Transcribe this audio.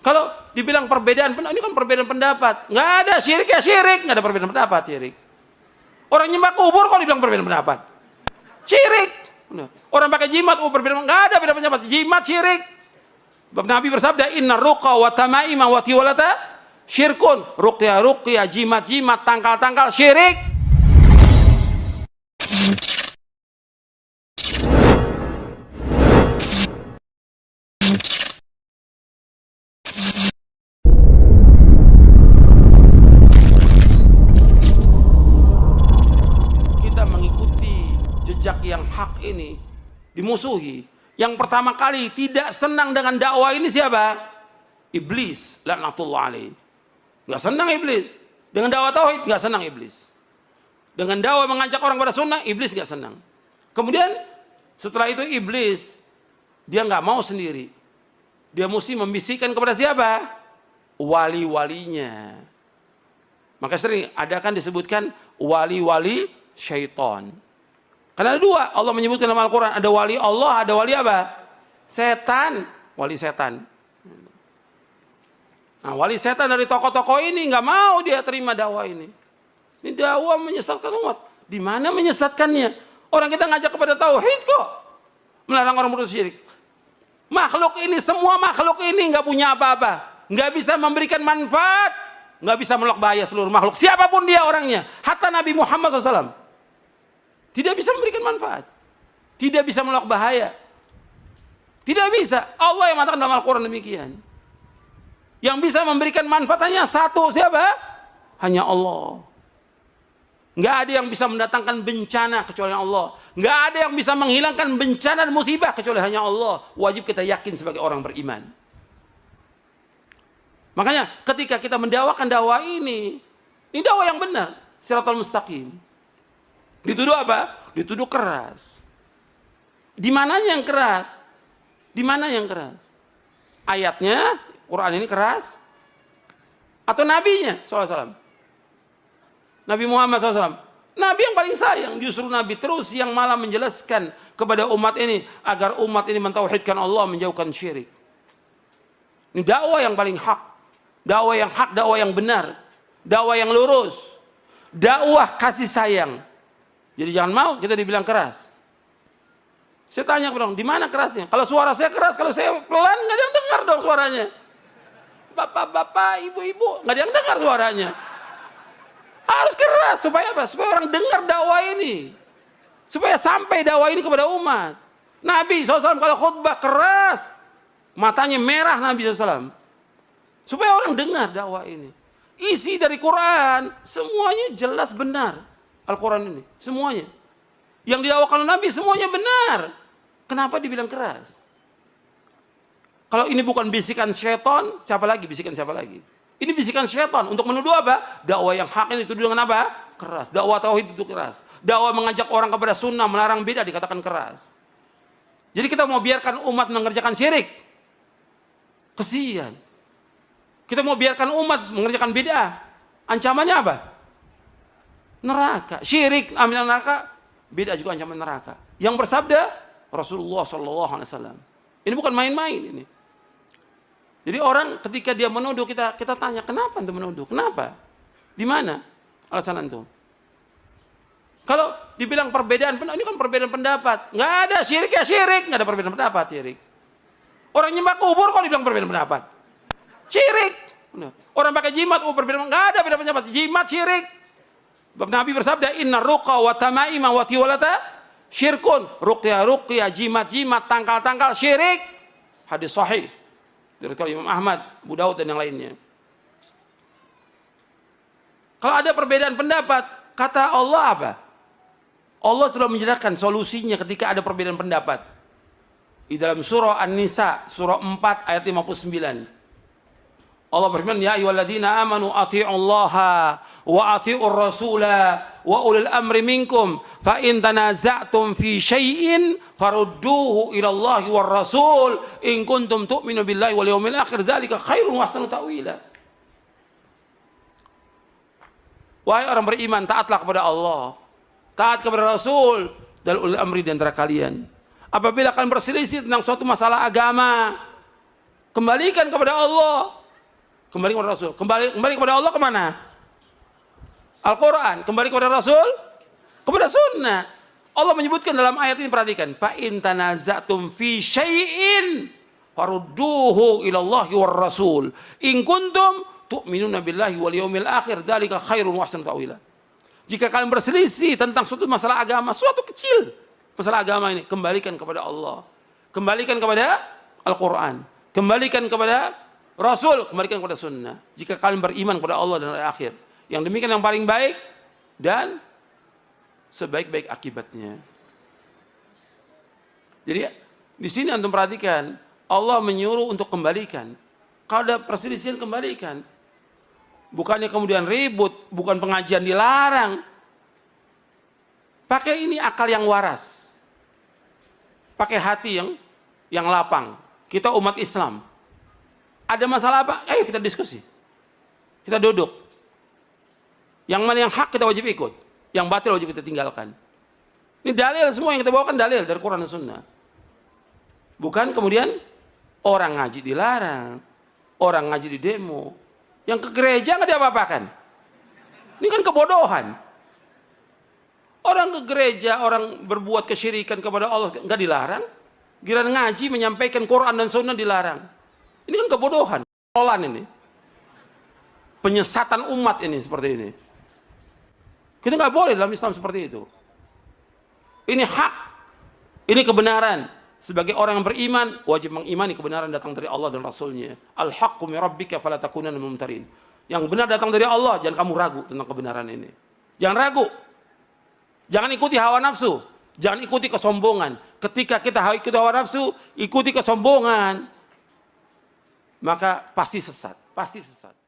Kalau dibilang perbedaan, ini kan perbedaan pendapat. Nggak ada syirik ya syirik, nggak ada perbedaan pendapat syirik. Orang nyembah kubur kok dibilang perbedaan pendapat? Syirik. Orang pakai jimat, perbedaan, nggak ada beda pendapat. Jimat syirik. Nabi bersabda, inna ruqa wa tamaima wa tiwalata syirkun. Ruqya, jimat, tangkal, syirik. Yang hak ini dimusuhi. Yang pertama kali tidak senang dengan dakwah ini siapa? Iblis, laknatullah alaih. Nggak senang iblis. Dengan dakwah tauhid nggak senang iblis. Dengan dakwah mengajak orang pada sunnah, iblis nggak senang. Kemudian setelah itu iblis dia nggak mau sendiri. Dia mesti membisikkan kepada siapa? Wali-walinya. Maka sering ada kan disebutkan wali-wali syaitan. Karena ada dua, Allah menyebutkan dalam Al-Quran, ada wali Allah, ada wali apa? Setan, wali setan. Nah, wali setan dari tokoh-tokoh ini nggak mau dia terima dakwah ini. Ini dakwah menyesatkan umat. Di mana menyesatkannya? Orang kita ngajak kepada tauhid kok, melarang orang berbuat syirik. Makhluk ini, semua makhluk ini nggak punya apa-apa, nggak bisa memberikan manfaat, nggak bisa menolak bahaya seluruh makhluk. Siapapun dia orangnya, hatta Nabi Muhammad SAW. Tidak bisa memberikan manfaat. Tidak bisa menolak bahaya. Tidak bisa. Allah yang mengatakan dalam Al-Quran demikian. Yang bisa memberikan manfaat hanya satu. Siapa? Hanya Allah. Nggak ada yang bisa mendatangkan bencana kecuali Allah. Nggak ada yang bisa menghilangkan bencana dan musibah kecuali hanya Allah. Wajib kita yakin sebagai orang beriman. Makanya ketika kita mendakwakan dakwah ini dakwah yang benar. Shiratal mustaqim. Dituduh apa? Dituduh keras. Di mananya yang keras? Di mana yang keras? Ayatnya, Quran ini keras? Atau nabinya SAW? Nabi Muhammad SAW. Nabi yang paling sayang. Justru Nabi terus yang malah menjelaskan kepada umat ini agar umat ini mentauhidkan Allah, menjauhkan syirik. Ini dakwah yang paling hak. Dakwah yang hak, dakwah yang benar. Dakwah yang lurus. Dakwah kasih sayang. Jadi jangan mau kita dibilang keras. Saya tanya dong, di mana kerasnya? Kalau suara saya keras, kalau saya pelan, nggak ada yang dengar dong suaranya. Bapak-bapak, ibu-ibu, nggak ada yang dengar suaranya. Harus keras supaya apa? Supaya orang dengar dakwah ini, supaya sampai dakwah ini kepada umat. Nabi SAW kalau khutbah keras, matanya merah Nabi SAW, supaya orang dengar dakwah ini. Isi dari Quran semuanya jelas benar. Al-Quran ini, semuanya. Yang didakwakan Nabi semuanya benar. Kenapa dibilang keras? Kalau ini bukan bisikan syaitan, siapa lagi bisikan siapa lagi? Ini bisikan syaitan untuk menuduh apa? Dakwah yang hak ini dituduh dengan apa? Keras. Dakwah tauhid itu keras. Dakwah mengajak orang kepada sunnah, melarang bid'ah dikatakan keras. Jadi kita mau biarkan umat mengerjakan syirik? Kesian. Kita mau biarkan umat mengerjakan bid'ah? Ancamannya apa? Neraka, syirik, ambil neraka, beda juga ancaman neraka. Yang bersabda Rasulullah SAW. Ini bukan main-main ini. Jadi orang ketika dia menuduh kita tanya, kenapa anda menuduh? Kenapa? Di mana alasan itu? Kalau dibilang perbedaan, ini kan perbedaan pendapat. Nggak ada syirik ya syirik, nggak ada perbedaan pendapat syirik. Orang nyembah kubur kok dibilang perbedaan pendapat? Syirik. Orang pakai jimat, perbedaan, nggak ada beda pendapat. Jimat syirik. Nabi bersabda, inna ruqa wa tamaima wa tiwalata syirkun. Ruqya, jimat, tangkal, syirik. Hadis sahih dari Imam Ahmad, Abu Daud dan yang lainnya. Kalau ada perbedaan pendapat, kata Allah apa? Allah telah menjelaskan solusinya ketika ada perbedaan pendapat. Di dalam surah An-Nisa, surah 4 ayat 59. Allah berfirman, ya ayyuhalladzina amanu athi'ullaha wa athi'ur rasula wa ulil amri minkum fa in tanaza'tum fi syai'in farudduhu ila Allahi war rasul in kuntum tu'minu billahi wal yawmil akhir dzalika khairun wa ahsanu ta'wila. Wahai orang beriman, taatlah kepada Allah, taat kepada Rasul dan ulil amri di antara kalian. Apabila kalian berselisih tentang suatu masalah agama, kembalikan kepada Allah Kembali kepada Rasul. Kembali kepada Allah kemana? Al-Quran. Kembali kepada Rasul, kepada sunnah. Allah menyebutkan dalam ayat ini, perhatikan, fa in tanaza'tum fi syai'in farudduhu ilallahi war rasul in kuntum tu'minuna billahi wal yaumil akhir dzalika khairun wa ahsanu ta'wila. Jika kalian berselisih tentang suatu masalah agama, suatu kecil masalah agama ini, kembalikan kepada Allah, kembalikan kepada Al-Quran, kembalikan kepada Rasul, kembalikan kepada sunnah. Jika kalian beriman kepada Allah dan hari akhir, yang demikian yang paling baik dan sebaik-baik akibatnya. Jadi di sini antum perhatikan, Allah menyuruh untuk kembalikan. Kalau ada perselisihan, kembalikan. Bukannya kemudian ribut, bukan pengajian dilarang. Pakai ini akal yang waras. Pakai hati yang lapang. Kita umat Islam. Ada masalah apa? Ayo kita diskusi. Kita duduk. Yang mana yang hak kita wajib ikut. Yang batil wajib kita tinggalkan. Ini dalil, semua yang kita bawakan dalil dari Quran dan Sunnah. Bukan kemudian orang ngaji dilarang, orang ngaji di demo, yang ke gereja nggak diapa-apakan. Ini kan kebodohan. Orang ke gereja, orang berbuat kesyirikan kepada Allah nggak dilarang. Giliran ngaji menyampaikan Quran dan Sunnah dilarang. Ini kan kebodohan. Olan ini. Penyesatan umat ini seperti ini. Kita nggak boleh dalam Islam seperti itu. Ini hak, ini kebenaran. Sebagai orang yang beriman, wajib mengimani kebenaran datang dari Allah dan Rasulnya. Al-haqqu min rabbika fala takunanna minal mumtarin. Yang benar datang dari Allah, jangan kamu ragu tentang kebenaran ini. Jangan ragu. Jangan ikuti hawa nafsu. Jangan ikuti kesombongan. Ketika kita ikuti hawa nafsu, ikuti kesombongan, maka pasti sesat. Pasti sesat.